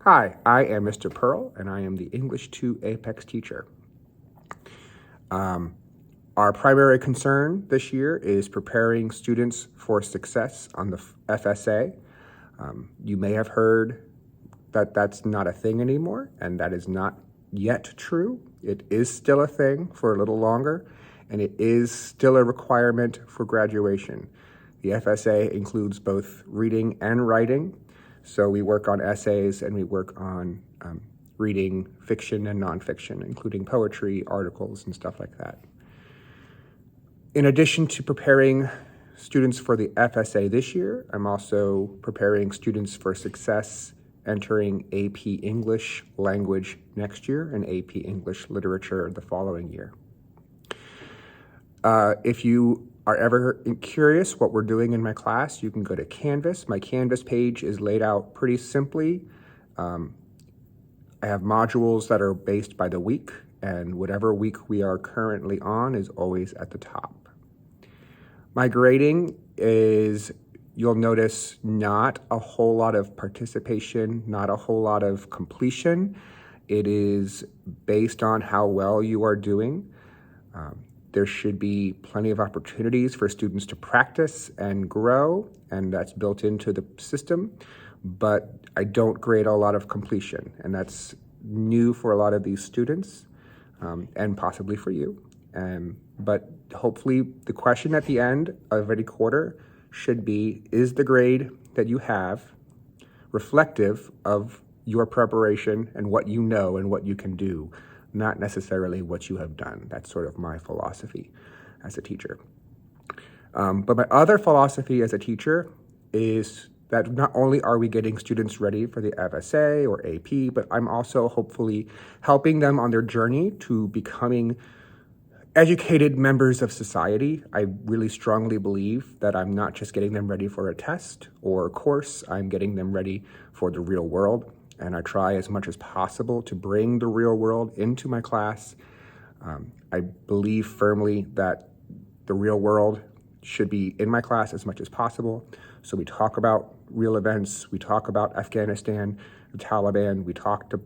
Hi, I am Mr. Pearl, and I am the English 2 Apex teacher. Our primary concern this year is preparing students for success on the FSA. You may have heard that that's not a thing anymore, and that is not yet true. It is still a thing for a little longer, and it is still a requirement for graduation. The FSA includes both reading and writing, so we work on essays and we work on reading fiction and nonfiction, including poetry, articles, and stuff like that. In addition to preparing students for the FSA this year, I'm also preparing students for success entering AP English Language next year and AP English Literature the following year. If you are ever curious what we're doing in my class, you can go to Canvas. My Canvas page is laid out pretty simply. I have modules that are based by the week, and whatever week we are currently on is always at the top. My grading is, you'll notice, not a whole lot of participation, not a whole lot of completion. It is based on how well you are doing. There should be plenty of opportunities for students to practice and grow, and that's built into the system, but I don't grade a lot of completion, and that's new for a lot of these students, and possibly for you. But hopefully the question at the end of every quarter should be, is the grade that you have reflective of your preparation and what you know and what you can do, not necessarily what you have done. That's sort of my philosophy as a teacher. But my other philosophy as a teacher is that not only are we getting students ready for the FSA or AP, but I'm also hopefully helping them on their journey to becoming educated members of society. I really strongly believe that I'm not just getting them ready for a test or a course, I'm getting them ready for the real world. And I try as much as possible to bring the real world into my class. I believe firmly that the real world should be in my class as much as possible. So we talk about real events, we talk about Afghanistan, the Taliban,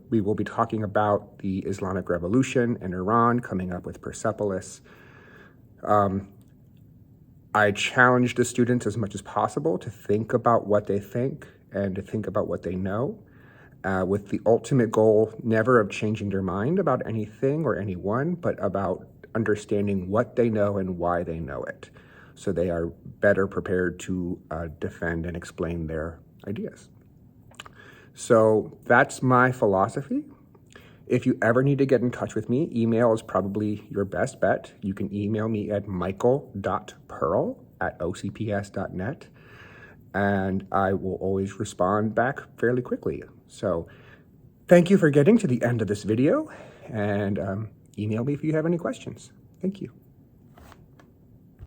we will be talking about the Islamic Revolution and Iran, coming up with Persepolis. I challenge the students as much as possible to think about what they think and to think about what they know, with the ultimate goal never of changing their mind about anything or anyone, but about understanding what they know and why they know it, so they are better prepared to defend and explain their ideas. So that's my philosophy. If you ever need to get in touch with me, email is probably your best bet. You can email me at michael.pearl@ocps.net, and I will always respond back fairly quickly. So thank you for getting to the end of this video, and email me if you have any questions. Thank you.